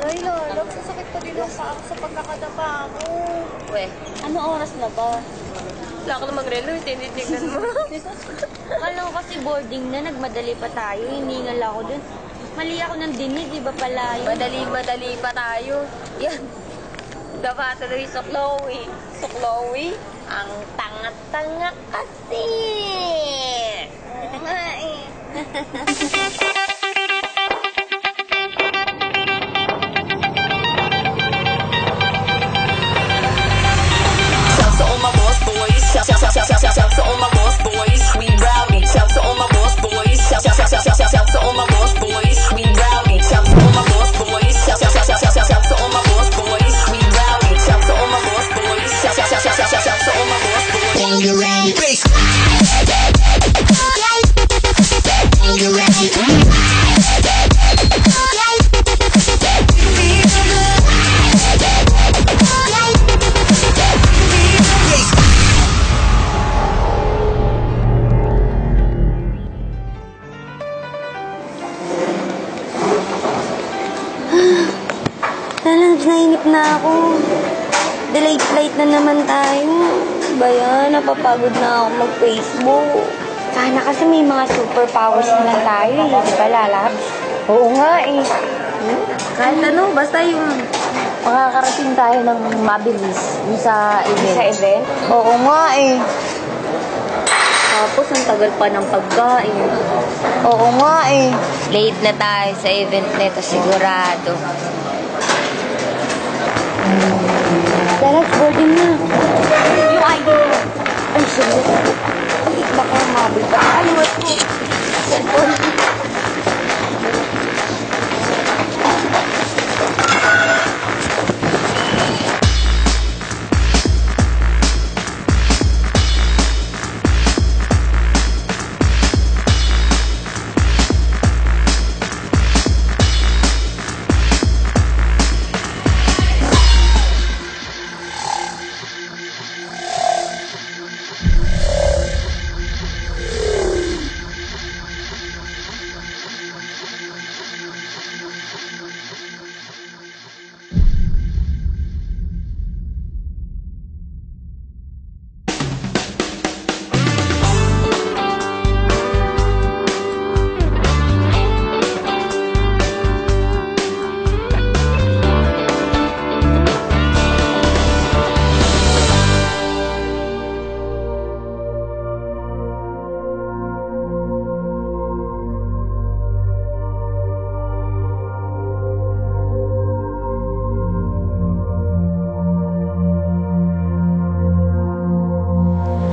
Ay, Lolo, sasakit pa din ang paa ko sa pagkakadapa ko. Weh, Ano oras na ba? wala ka na mag-relo, tinitignan mo. Kala ko kasi boarding na, nagmadali pa tayo. Hiningal ako dun. Mali ako ng dinig, iba pala yun. Madali pa tayo. Yan. Dapa tuloy sa Chloe. Sa Chloe, ang tanga-tanga kasi. Nga eh. Shouts to all my boss boys. Shouts to all my boss boys. We rowdy. Shouts to all my boss boys. Shouts to all my boss boys. We rowdy. Shouts to all my boss boys. Shouts to all my boss boys. We rowdy. Shouts to all my boss boys. Shouts to all my boss boys. When you're ready, bass. When you're ready. Talang nainip na ako. Delayed flight na naman tayo. Ba yan? Napapagod na ako mag-Facebook. Sana kasi may mga superpowers na lang tayo eh. Di ba, Lalabs? Oo nga eh. Kahit ano, basta yung makakarating tayo ng mabilis yung sa event. Sa event? Oo nga eh. Tapos ang tagal pa ng pagkain. Oo nga eh. Late na tayo sa event nito, sigurado. Lalabs, boarding na. Yung ID ko. Ay, sige. Baka mabil pa. Ay, what ko? Cellphone.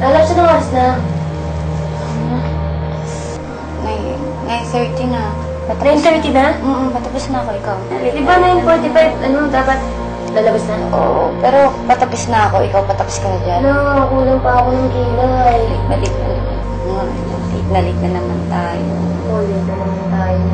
Lalabs, anong oras na? 9:30 na. 9:30 na? Patapos na ako, ikaw. Di ba 9:45, ano, dapat lalabas na? Oo, pero patapos na ako, ikaw patapos ka na dyan. Ano, kulang pa ako ng kilay. Balik na. Late na naman tayo. Ulit na naman tayo.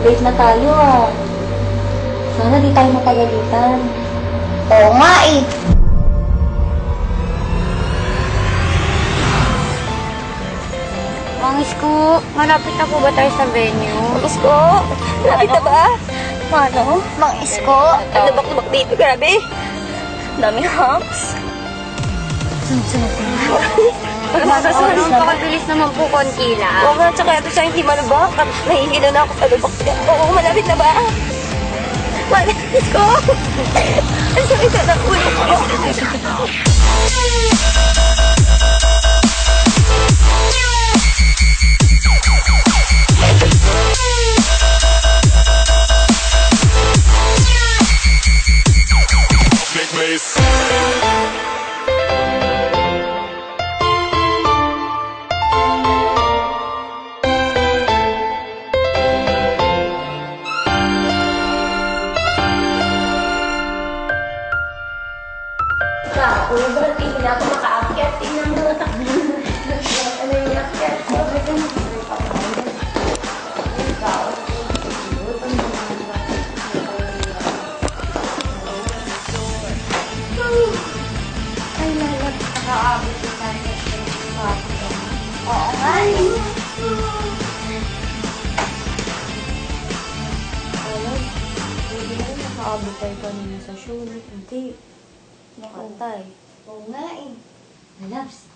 Late na tayo ah. Sana di tayo mapagalitan. Oo nga eh. Mang Isko, malapit na po ba tayo sa venue? Mang Isko, malapit na ba? Paano? Mang Isko, ang labak-labak dito, grabe. Daming humps. Sunod-sunod ko na. Sunod-sunod ka, mabilis naman po konti lang. Oo nga, tsaka ito siya hindi malabak. Nahihilo na ako sa lubak. Oo, malapit na ba? Mang Isko! Ang sakit na ng ulo ko. Sobrang tingin na ako makaakyat. Tingnan mo. Ano yung akyat ko? nakaabot tayo kanina sa show. Hindi. Nakantay. Oo nga eh. Lalabs.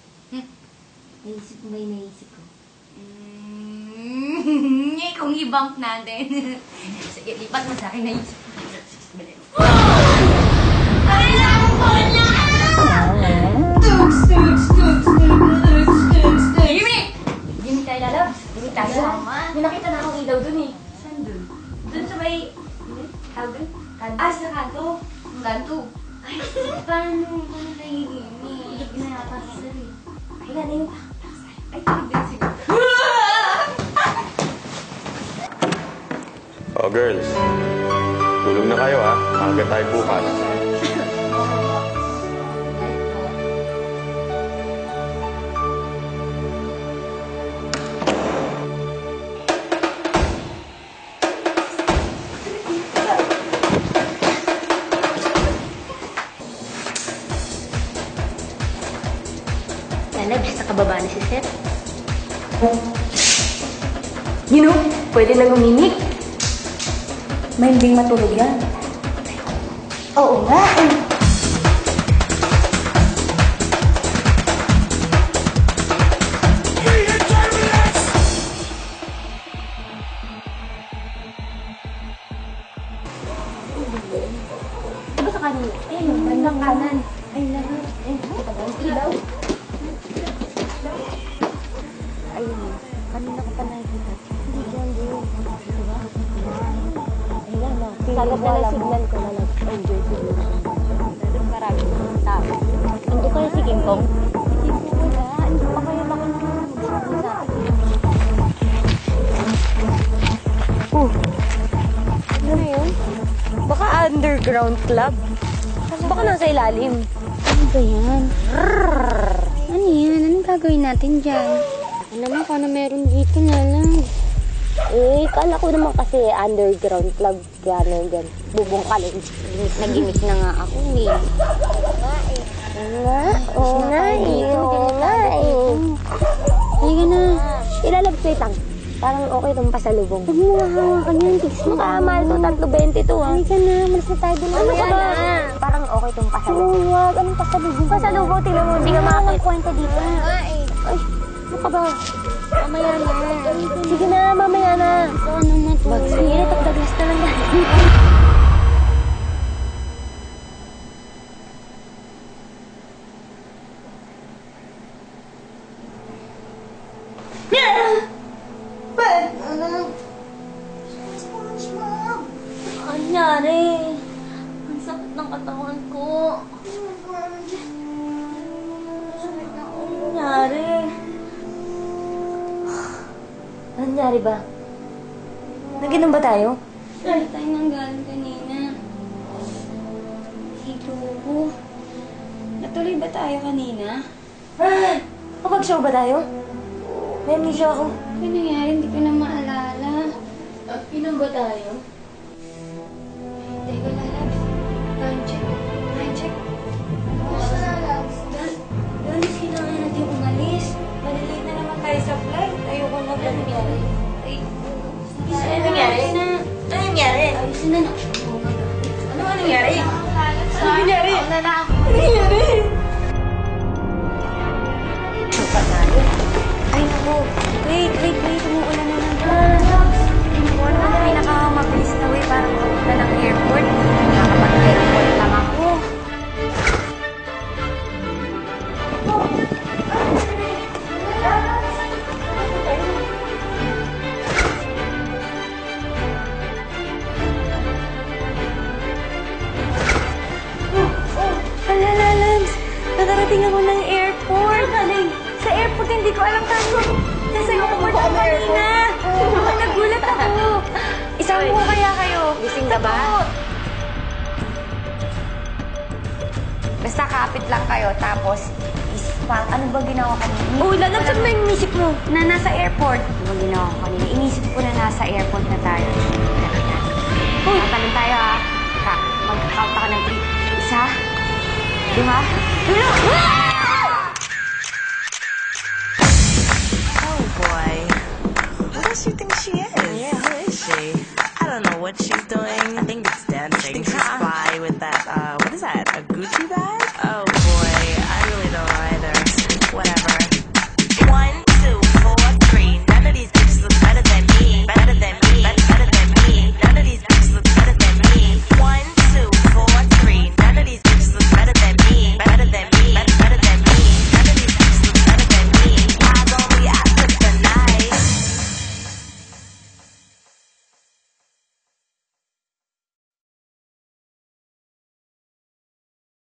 Naisip mo ba yung naisip ko? Kung i-bump natin. Sige, lipat mo sa akin. Naisip ko. Kailangan ko na! Jimmy tayo lalabs. Jimmy tayo. May nakita na akong ilaw dun eh. Saan dun? Dun sa may... Tawag dun? Sa kanto. Ang kanto. Ay, paano nagiging? Hindi na yata sila eh. Ay, gana yung ay, tigil siguro. Oh, girls. Tulog na kayo, ha? Maaga tayo bukas. Lalabs, sa kababa na si Seth. You know, pwede nang umimik. May hindi matulog yan. Oo nga eh. Diba sa kanan? Ayun, bandang kanan. Ay, lahat. Kita ba? Ilaw. Ayun. Kanina ko pa nakikita. Hindi dyan, bro. Diba? Ayan na. Sagot na ng signal ko na nag-enjoy siguro. Doon marami ng tao. Hindi ko na si King Kong. Hindi po wala. Hindi pa kayo makinig. Ano na yun? Baka underground club. Baka nasa ilalim. Ano ba yan? Ano yan? Anong gagawin natin dyan? Ano naman kung ano meron dito na lang. Eh, kala ko naman kasi underground club kaya nandyan. Bubungkalin. Nag-gimmick na nga ako eh. Oo nga eh. Halika na. Ilalabs ko itang. Parang okay itong pasalubong. Huwag mo hahawakan yan. Tigs mo. Makamahal to, 3.20 to ha. Halika na. Malas na tayo doon. Ano ka ba? Parang okay itong pasalubong. Huwag. Anong pasalubong? Pasalubong, tingnan mo, hindi ka makakita. kwenta dito. Ay, ano ka ba? Mamaya na. Sige na, mamaya na. Ito ano matulog. Sige, tagdaglas na lang dahil. Anyari? Ang sakit ng katawan ko. Anyari? Nangyari ba? Naginom ba tayo? Saan tayo nang galing kanina? Hito ko. Natuloy ba tayo kanina? Kapag-show ba tayo? May amnesia ako. Ano nangyari? Hindi ko na maalala. Inom ba tayo? Teka, lalabs. Time check. Time check. Galis, kailangan natin umalis. Malilate na naman tayo sa flight. Ayoko na ba nangyari? Ay, Ano nangyari? Ano nangyari? ayusin na. Ano nangyari? Ano nangyari? Ano na ako? Ano nangyari? Chupa tayo. Ay, naku. Wait. Umuulan na naman. Hindi ko naman na pinakamabilis na way para makapunta ng airport. Nakakapag-airport lang ako. Lalabs, nakarating ako ng airport. Sa airport, hindi ko alam kung nasa airport ako kanina. Nagulat ako. Isama ko kaya kayo. Gising ka ba? Basta kapit lang kayo, tapos ispang. Ano ba ginawa kanina? Oh, lalabs, ano ba yung inisip mo? Na nasa airport. Ano ba ginawa ko kanina? Inisip ko na nasa airport na tayo. Tatanong tayo ha. Mag-count ka ng 3. Isa. 2. Oh boy. Who does she think she is? Yeah, who is she? I don't know what she's doing. I think